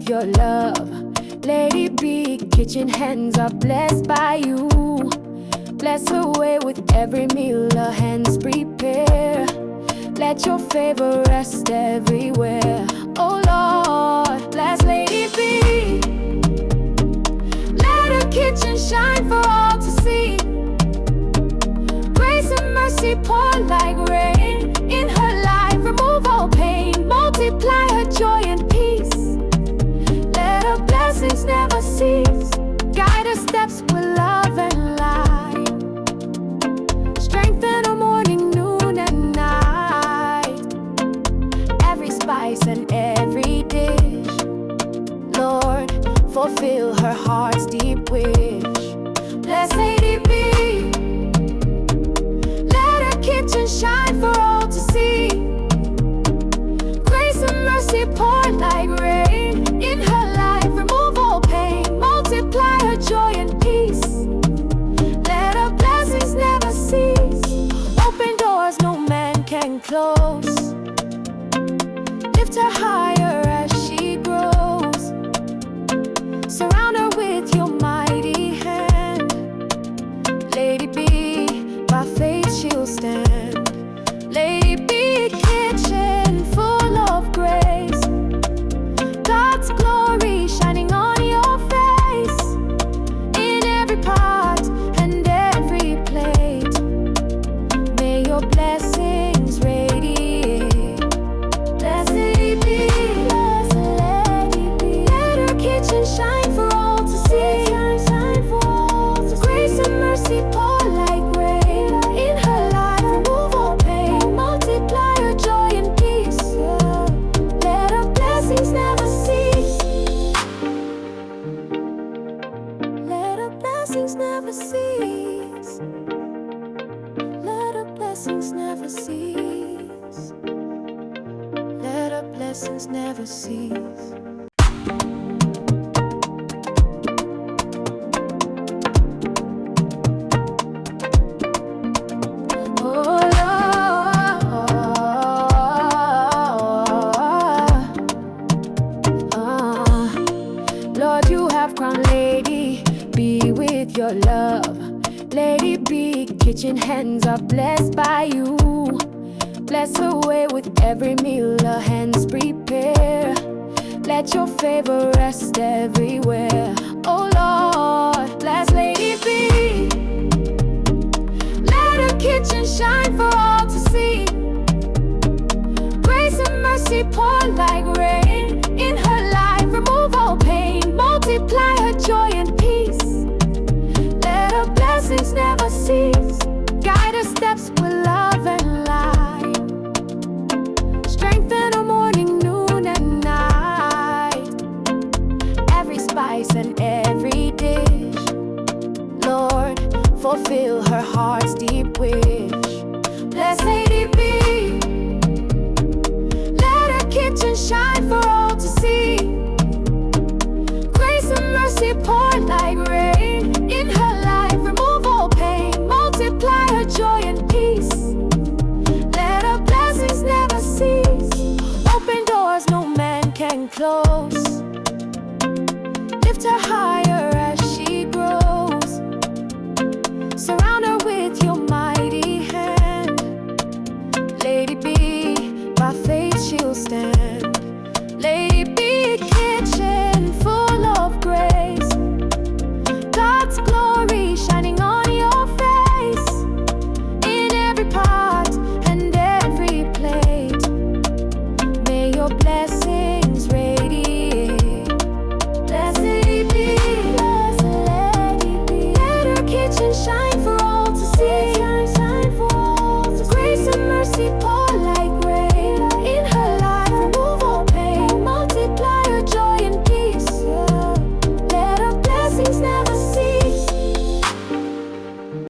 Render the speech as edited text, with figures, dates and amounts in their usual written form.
with your love. Lady B, kitchen hands are blessed by you. Bless her way with every meal her hands prepare. Let your favor rest everywhere. Oh Lord, bless Lady B. Let her kitchen shine for all to see. Grace and mercy pour like rain in her life. Remove all pain, multiply her joy and peace. Let her blessings never cease. Guide her steps with love and light. Strengthen her morning, noon and night. Every spice and every dish, Lord, fulfill her heart's deep wish. Bless Lady B. Let her kitchen shine for all to see. Grace and mercy pour like rain in her life. Remove all pain, multiply her joy and peace. Let her blessings never cease. Open doors no man can close. Lift her higher as she grows. Surround her with your mighty hand. Lady B, by faith she'll stand. Lady B, kitchen full of grace. God's glory shining on your face. In every pot and every plate, may your blessings radiate. Bless Lady B, bless Lady B. Let her kitchen shine for all to see. Grace and mercy pour like rain in her life. Remove all pain, multiply her joy and peace. Let her blessings never cease. Let her blessings never cease. Let her blessings never cease. Let her blessings never cease. Oh Lord, Lord, you have crowned Lady B with your love. Lady B, kitchen hands are blessed by you. Bless her way with every meal her hands prepare. Let your favor rest everywhere. Oh Lord, bless Lady B. Let her kitchen shine for all to see. Grace and mercy pour like rain in her life. Remove all pain, multiply her joy and peace. Let her blessings never cease. Guide her steps with love and light. Strengthen her morning, noon and night. Every spice and every dish, Lord, fulfill her heart's deep wish. Bless Lady B. Let her kitchen shine for all to see. Grace and mercy pour like rain in her life. Remove all pain, multiply her joy and peace. Let her blessings never cease. Open doors no man can close. Lift her high